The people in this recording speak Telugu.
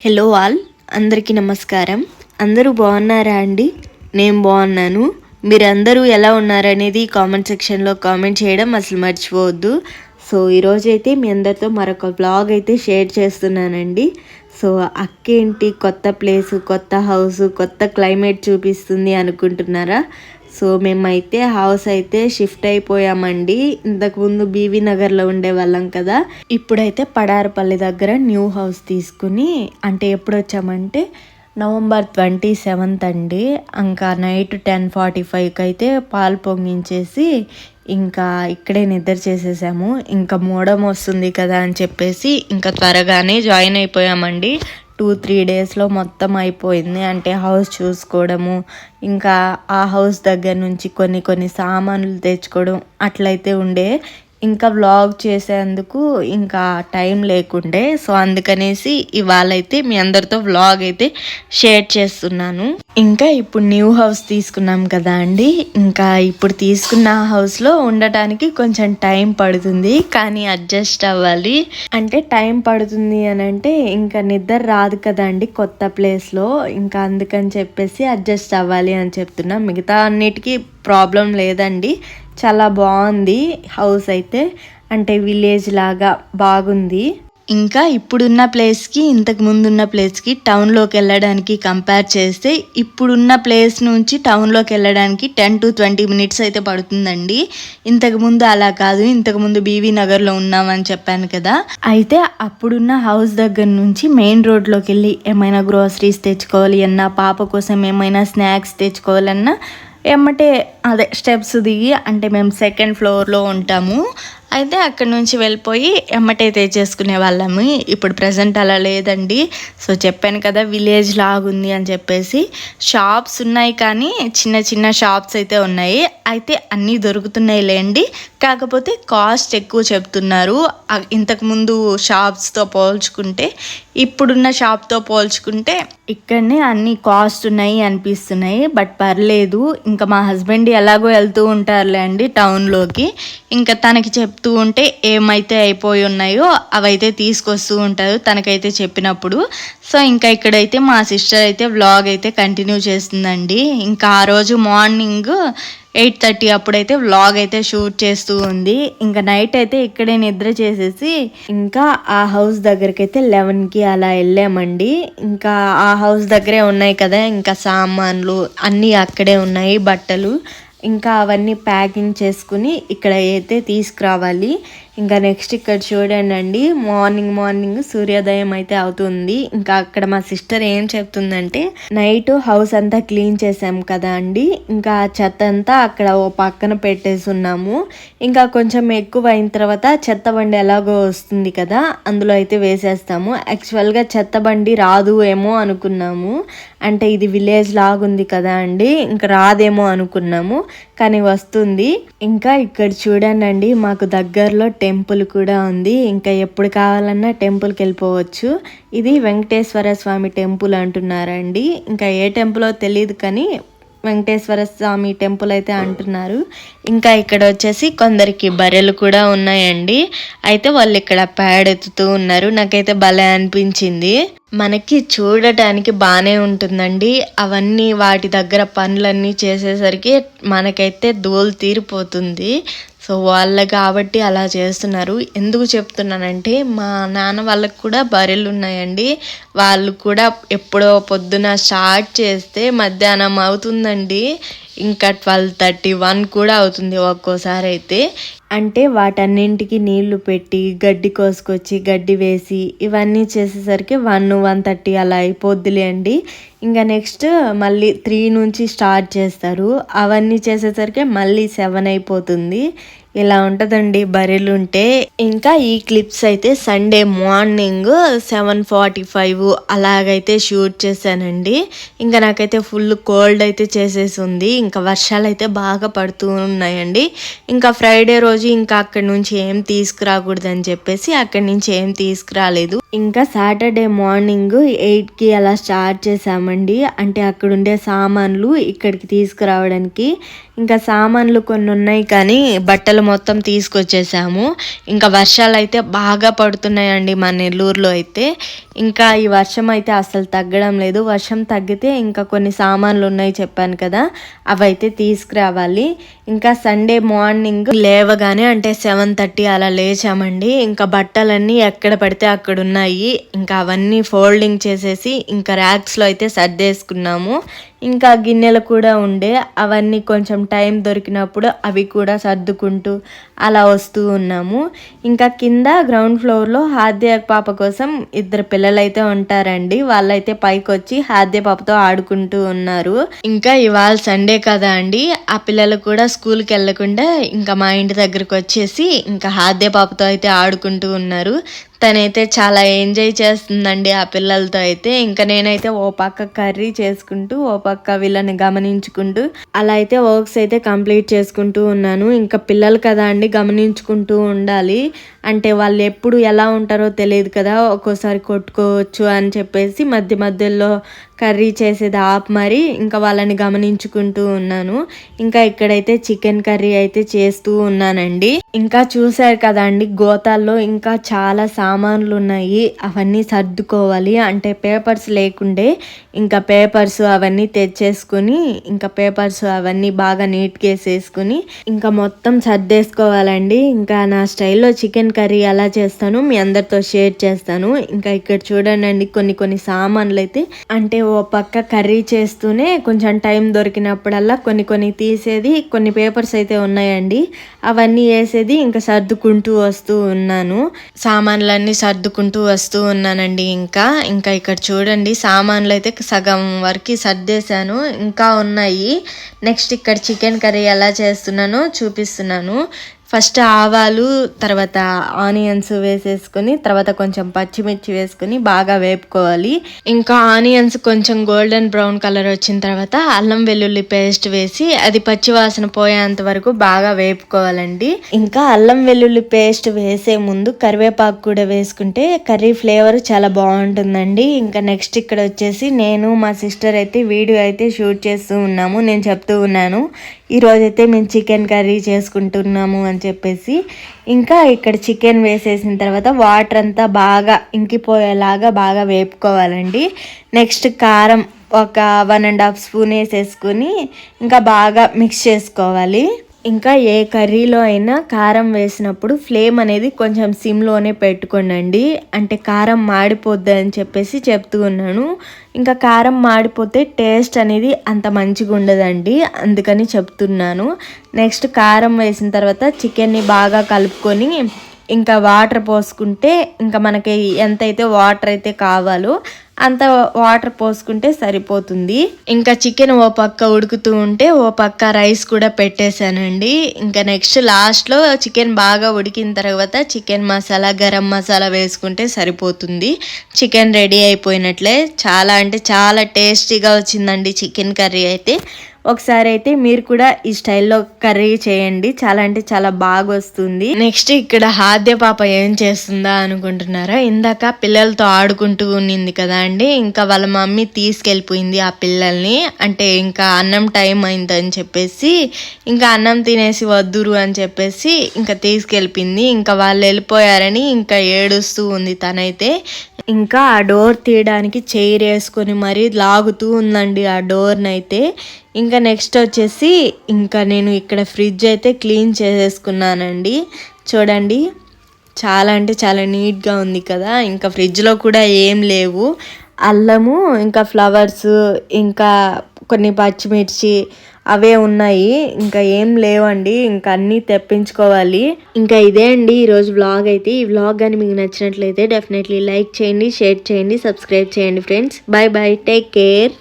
హలో ఆల్, అందరికీ నమస్కారం. అందరూ బాగున్నారా అండి? నేను బాగున్నాను. మీరందరూ ఎలా ఉన్నారనేది కామెంట్ సెక్షన్లో కామెంట్ చేయడం అసలు మర్చిపోవద్దు. సో ఈరోజైతే మీ అందరితో మరొక బ్లాగ్ అయితే షేర్ చేస్తున్నానండి. సో అక్కేంటి కొత్త ప్లేసు, కొత్త హౌస్, కొత్త క్లైమేట్ చూపిస్తుంది అనుకుంటున్నారా? సో మేమైతే హౌస్ అయితే షిఫ్ట్ అయిపోయామండి. ఇంతకుముందు బీవీ నగర్లో ఉండే వాళ్ళం కదా. ఇప్పుడైతే పడారపల్లి దగ్గర న్యూ హౌస్ తీసుకుని, అంటే ఎప్పుడు వచ్చామంటే నవంబర్ 27th అండి. ఇంకా నైట్ 10:45కి అయితే పాలు పొంగించేసి ఇంకా ఇక్కడే నిద్ర చేసేసాము. ఇంకా మూడం వస్తుంది కదా అని చెప్పేసి ఇంకా త్వరగానే జాయిన్ అయిపోయామండి. 2-3 డేస్లో మొత్తం అయిపోయింది. అంటే హౌస్ చూసుకోవడము, ఇంకా ఆ హౌస్ దగ్గర నుంచి కొన్ని సామాన్లు తెచ్చుకోవడం అట్లయితే ఉండే. ఇంకా వ్లాగ్ చేసేందుకు ఇంకా టైం లేకుండే. సో అందుకనేసి ఇవాళ అయితే మీ అందరితో వ్లాగ్ అయితే షేర్ చేస్తున్నాను. ఇంకా ఇప్పుడు న్యూ హౌస్ తీసుకున్నాం కదా అండి. ఇంకా ఇప్పుడు తీసుకున్న హౌస్లో ఉండటానికి కొంచెం టైం పడుతుంది, కానీ అడ్జస్ట్ అవ్వాలి. అంటే టైం పడుతుంది అని అంటే ఇంకా నిద్ర రాదు కదండి కొత్త ప్లేస్లో. ఇంకా అందుకని చెప్పేసి అడ్జస్ట్ అవ్వాలి అని చెప్తున్నా. మిగతా అన్నిటికీ ప్రాబ్లం లేదండి. చాలా బాగుంది హౌస్ అయితే. అంటే విలేజ్ లాగా బాగుంది. ఇంకా ఇప్పుడున్న ప్లేస్కి ఇంతకు ముందున్న ప్లేస్కి టౌన్లోకి వెళ్ళడానికి కంపేర్ చేస్తే ఇప్పుడున్న ప్లేస్ నుంచి టౌన్లోకి వెళ్ళడానికి 10-20 మినిట్స్ అయితే పడుతుందండి. ఇంతకుముందు అలా కాదు. ఇంతకుముందు బీవీ నగర్లో ఉన్నామని చెప్పాను కదా. అయితే అప్పుడున్న హౌస్ దగ్గర నుంచి మెయిన్ రోడ్లోకి వెళ్ళి ఏమైనా గ్రోసరీస్ తెచ్చుకోవాలి అన్నా, పాప కోసం ఏమైనా స్నాక్స్ తెచ్చుకోవాలన్నా ఎమ్మటే అదే స్టెప్స్ దిగి, అంటే మేము 2nd ఫ్లోర్లో ఉంటాము. అయితే అక్కడి నుంచి వెళ్ళిపోయి ఎమ్మటే తెచ్చేసుకునే వాళ్ళము. ఇప్పుడు ప్రజెంట్ అలా లేదండి. సో చెప్పాను కదా విలేజ్ లాగుంది అని చెప్పేసి. షాప్స్ ఉన్నాయి, కానీ చిన్న చిన్న షాప్స్ అయితే ఉన్నాయి. అయితే అన్నీ దొరుకుతున్నాయి లేండి, కాకపోతే కాస్ట్ ఎక్కువ చెప్తున్నారు. ఇంతకుముందు షాప్స్తో పోల్చుకుంటే ఇప్పుడున్న షాప్తో పోల్చుకుంటే ఇక్కడనే అన్ని కాస్ట్ ఉన్నాయి అనిపిస్తున్నాయి. బట్ పర్లేదు. ఇంకా మా హస్బెండ్ ఎలాగో వెళ్తూ ఉంటారులే అండి టౌన్లోకి. ఇంకా తనకి చెప్తూ ఉంటే ఏమైతే అయిపోయి ఉన్నాయో అవైతే తీసుకొస్తూ ఉంటారు తనకైతే చెప్పినప్పుడు. సో ఇంకా ఇక్కడైతే మా సిస్టర్ అయితే వ్లాగ్ అయితే కంటిన్యూ చేస్తుందండి. ఇంకా ఆ రోజు మార్నింగ్ 8:30 అప్పుడైతే వ్లాగ్ అయితే షూట్ చేస్తూ ఉంది. ఇంకా నైట్ అయితే ఇక్కడే నిద్ర చేసేసి ఇంకా ఆ హౌస్ దగ్గరికి అయితే 11కి అలా వెళ్ళామండి. ఇంకా ఆ హౌస్ దగ్గరే ఉన్నాయి కదా ఇంకా సామాన్లు అన్నీ అక్కడే ఉన్నాయి, బట్టలు. ఇంకా అవన్నీ ప్యాకింగ్ చేసుకుని ఇక్కడ అయితే తీసుకురావాలి. ఇంకా నెక్స్ట్ ఇక్కడ చూడండి అండి, మార్నింగ్ సూర్యోదయం అయితే అవుతుంది. ఇంకా అక్కడ మా సిస్టర్ ఏం చెప్తుందంటే, నైట్ హౌస్ అంతా క్లీన్ చేసాం కదా అండి, ఇంకా చెత్త అంతా అక్కడ ఓ పక్కన పెట్టేసి ఉన్నాము. ఇంకా కొంచెం ఎక్కువ అయిన తర్వాత చెత్త బండి ఎలాగో వస్తుంది కదా, అందులో అయితే వేసేస్తాము. యాక్చువల్గా చెత్త బండి రాదు ఏమో అనుకున్నాము. అంటే ఇది విలేజ్ లాగుంది కదా అండి, ఇంకా రాదేమో అనుకున్నాము, కానీ వస్తుంది. ఇంకా ఇక్కడ చూడండి అండి, మాకు దగ్గరలో టెంపుల్ కూడా ఉంది. ఇంకా ఎప్పుడు కావాలన్నా టెంపుల్కి వెళ్ళిపోవచ్చు. ఇది వెంకటేశ్వర స్వామి టెంపుల్ అంటున్నారండి. ఇంకా ఏ టెంపులో తెలియదు, కానీ వెంకటేశ్వర స్వామి టెంపుల్ అయితే అంటున్నారు. ఇంకా ఇక్కడ వచ్చేసి కొందరికి బర్రెలు కూడా ఉన్నాయండి. అయితే వాళ్ళు ఇక్కడ పేడెత్తుతూ ఉన్నారు. నాకైతే భలే అనిపించింది. మనకి చూడటానికి బాగానే ఉంటుందండి. అవన్నీ వాటి దగ్గర పనులన్నీ చేసేసరికి మనకైతే దోలు తీరిపోతుంది. సో వాళ్ళు కాబట్టి అలా చేస్తున్నారు. ఎందుకు చెప్తున్నానంటే మా నాన్న వాళ్ళకు కూడా బర్రెలు ఉన్నాయండి. వాళ్ళు కూడా ఎప్పుడో పొద్దున స్టార్ట్ చేస్తే మధ్యాహ్నం అవుతుందండి. ఇంకా 12:30-1 కూడా అవుతుంది ఒక్కోసారి అయితే. అంటే వాటన్నింటికి నీళ్లు పెట్టి గడ్డి కోసుకొచ్చి గడ్డి వేసి ఇవన్నీ చేసేసరికి 1-1:30 అలా అయిపోద్దిలే అండి. ఇంకా నెక్స్ట్ మళ్ళీ 3 నుంచి స్టార్ట్ చేస్తారు. అవన్నీ చేసేసరికి మళ్ళీ 7 అయిపోతుంది. ఇలా ఉంటుందండి బర్రెలు ఉంటే. ఇంకా ఈ క్లిప్స్ అయితే సండే మార్నింగ్ 7:45 అలాగైతే షూట్ చేశానండి. ఇంకా నాకైతే ఫుల్ కోల్డ్ అయితే చేసేసి ఉంది. ఇంకా వర్షాలు అయితే బాగా పడుతూ ఉన్నాయండి. ఇంకా ఫ్రైడే రోజు ఇంకా అక్కడి నుంచి ఏం తీసుకురాకూడదని చెప్పేసి అక్కడి నుంచి ఏం తీసుకురాలేదు. ఇంకా సాటర్డే మార్నింగ్ 8కి అలా స్టార్ట్ చేసామండి. అంటే అక్కడ ఉండే సామాన్లు ఇక్కడికి తీసుకురావడానికి. ఇంకా సామాన్లు కొన్ని ఉన్నాయి కానీ బట్టలు మొత్తం తీసుకొచ్చేసాము. ఇంకా వర్షాలు అయితే బాగా పడుతున్నాయండి మా నెల్లూరులో అయితే. ఇంకా ఈ వర్షం అయితే అసలు తగ్గడం లేదు. వర్షం తగ్గితే ఇంకా కొన్ని సామాన్లు ఉన్నాయి చెప్పాను కదా, అవైతే తీసుకురావాలి. ఇంకా సండే మార్నింగ్ లేవగానే అంటే 7:30 అలా లేచామండి. ఇంకా బట్టలన్నీ ఎక్కడ పడితే అక్కడ ఉన్నాయి. ఇంకా అవన్నీ ఫోల్డింగ్ చేసేసి ఇంకా ర్యాక్స్లో అయితే సర్దేసుకున్నాము. ఇంకా గిన్నెలు కూడా ఉండే, అవన్నీ కొంచెం టైం దొరికినప్పుడు అవి కూడా సర్దుకుంటూ అలా వస్తూ ఉన్నాము. ఇంకా కింద గ్రౌండ్ ఫ్లోర్లో హాద్య పాప కోసం 2 పిల్లలు అయితే ఉంటారండి. వాళ్ళైతే పైకి వచ్చి హాద్య పాపతో ఆడుకుంటూ ఉన్నారు. ఇంకా ఇవాళ సండే కదా అండి, ఆ పిల్లలు కూడా స్కూల్కి వెళ్ళకుండా ఇంకా మా ఇంటి దగ్గరకు వచ్చేసి ఇంకా హాద్య పాపతో అయితే ఆడుకుంటూ ఉన్నారు. తనైతే చాలా ఎంజాయ్ చేస్తుందండి ఆ పిల్లలతో అయితే. ఇంకా నేనైతే ఓ పక్క కర్రీ చేసుకుంటూ ఓ పక్క వీళ్ళని గమనించుకుంటూ అలా అయితే వర్క్స్ అయితే కంప్లీట్ చేసుకుంటూ ఉన్నాను. ఇంకా పిల్లలు కదా అండి, గమనించుకుంటూ ఉండాలి. అంటే వాళ్ళు ఎప్పుడు ఎలా ఉంటారో తెలియదు కదా, ఒక్కోసారి కొట్టుకోవచ్చు అని చెప్పేసి మధ్య మధ్యలో కర్రీ చేసేది ఆపు మరి ఇంకా వాళ్ళని గమనించుకుంటూ ఉన్నాను. ఇంకా ఇక్కడైతే చికెన్ కర్రీ అయితే చేస్తూ ఉన్నానండి. ఇంకా చూసారు కదా అండి, గోతాల్లో ఇంకా చాలా సామాన్లు ఉన్నాయి, అవన్నీ సర్దుకోవాలి. అంటే పేపర్స్ లేకుండే ఇంకా పేపర్స్ అవన్నీ తెచ్చేసుకుని ఇంకా పేపర్స్ అవన్నీ బాగా నీట్గా వేసేసుకుని ఇంకా మొత్తం సర్దేసుకోవాలండి. ఇంకా నా స్టైల్లో చికెన్ కర్రీ ఎలా చేస్తాను మీ అందరితో షేర్ చేస్తాను. ఇంకా ఇక్కడ చూడండి కొన్ని సామాన్లు అయితే అంటే ఓ పక్క కర్రీ చేస్తూనే కొంచెం టైం దొరికినప్పుడల్లా కొన్ని తీసేది, కొన్ని పేపర్స్ అయితే ఉన్నాయండి అవన్నీ వేసేది, ఇంకా సర్దుకుంటూ వస్తూ ఉన్నాను. సామాన్లన్నీ సర్దుకుంటూ వస్తూ ఉన్నానండి. ఇంకా ఇక్కడ చూడండి సామాన్లు అయితే సగం వరకు సర్దేశాను, ఇంకా ఉన్నాయి. నెక్స్ట్ ఇక్కడ చికెన్ కర్రీ ఎలా చేస్తున్నానో చూపిస్తున్నాను. ఫస్ట్ ఆవాలు, తర్వాత ఆనియన్స్ వేసేసుకొని తర్వాత కొంచెం పచ్చిమిర్చి వేసుకొని బాగా వేపుకోవాలి. ఇంకా ఆనియన్స్ కొంచెం గోల్డెన్ బ్రౌన్ కలర్ వచ్చిన తర్వాత అల్లం వెల్లుల్లి పేస్ట్ వేసి అది పచ్చివాసన పోయేంత వరకు బాగా వేపుకోవాలండి. ఇంకా అల్లం వెల్లుల్లి పేస్ట్ వేసే ముందు కరివేపాకు కూడా వేసుకుంటే కర్రీ ఫ్లేవర్ చాలా బాగుంటుందండి. ఇంకా నెక్స్ట్ ఇక్కడ వచ్చేసి నేను మా సిస్టర్ అయితే వీడియో అయితే షూట్ చేస్తూ ఉన్నాము. నేను చెప్తూ ఉన్నాను ఈరోజైతే మేము చికెన్ కర్రీ చేసుకుంటున్నాము అని చెప్పేసి. ఇంకా ఇక్కడ చికెన్ వేసేసిన తర్వాత వాటర్ అంతా బాగా ఇంకిపోయేలాగా బాగా వేపుకోవాలండి. నెక్స్ట్ కారం ఒక 1.5 స్పూన్ వేసేసుకుని ఇంకా బాగా మిక్స్ చేసుకోవాలి. ఇంకా ఏ కర్రీలో అయినా కారం వేసినప్పుడు ఫ్లేమ్ అనేది కొంచెం సిమ్లోనే పెట్టుకోండి, అంటే కారం మాడిపోద్ది అని చెప్పేసి చెప్తూ ఉన్నాను. ఇంకా కారం మాడిపోతే టేస్ట్ అనేది అంత మంచిగా ఉండదండి, అందుకని చెప్తున్నాను. నెక్స్ట్ కారం వేసిన తర్వాత చికెన్ని బాగా కలుపుకొని ఇంకా వాటర్ పోసుకుంటే ఇంకా మనకి ఎంతైతే వాటర్ అయితే కావాలో అంత వాటర్ పోసుకుంటే సరిపోతుంది. ఇంకా చికెన్ ఓ పక్క ఉడుకుతూ ఉంటే ఓ పక్క రైస్ కూడా పెట్టేశానండి. ఇంకా నెక్స్ట్ లాస్ట్లో చికెన్ బాగా ఉడికిన తర్వాత చికెన్ మసాలా, గరం మసాలా వేసుకుంటే సరిపోతుంది. చికెన్ రెడీ అయిపోయినట్లే. చాలా అంటే చాలా టేస్టీగా వచ్చిందండి చికెన్ కర్రీ అయితే. ఒకసారి అయితే మీరు కూడా ఈ స్టైల్లో కర్రీ చేయండి, చాలా అంటే చాలా బాగా వస్తుంది. నెక్స్ట్ ఇక్కడ హాద్య పాప ఏం చేస్తుందా అనుకుంటున్నారా, ఇందాక పిల్లలతో ఆడుకుంటూ ఉన్నింది కదా అండి, ఇంకా వాళ్ళ మమ్మీ తీసుకెళ్ళిపోయింది ఆ పిల్లల్ని. అంటే ఇంకా అన్నం టైం అయిందని చెప్పేసి ఇంకా అన్నం తినేసి వద్దురు అని చెప్పేసి ఇంకా తీసుకెళ్ళిపోయింది. ఇంకా వాళ్ళు వెళ్ళిపోయారని ఇంకా ఏడుస్తూ ఉంది తనైతే. ఇంకా ఆ డోర్ తీయడానికి చైర్ వేసుకొని మరీ లాగుతూ ఉందండి ఆ డోర్ని అయితే. ఇంకా నెక్స్ట్ వచ్చేసి ఇంకా నేను ఇక్కడ ఫ్రిడ్జ్ అయితే క్లీన్ చేసేసుకున్నానండి. చూడండి చాలా అంటే చాలా నీట్గా ఉంది కదా. ఇంకా ఫ్రిడ్జ్లో కూడా ఏం లేవు, అల్లము ఇంకా ఫ్లవర్స్ ఇంకా కొన్ని పచ్చిమిర్చి అవే ఉన్నాయి, ఇంకా ఏం లేవండి. ఇంకా అన్నీ తెప్పించుకోవాలి. ఇంకా ఇదే అండి ఈరోజు వ్లాగ్ అయితే. ఈ వ్లాగ్ కానీ మీకు నచ్చినట్లయితే డెఫినెట్లీ లైక్ చేయండి, షేర్ చేయండి, సబ్స్క్రైబ్ చేయండి friends. Bye bye, take care.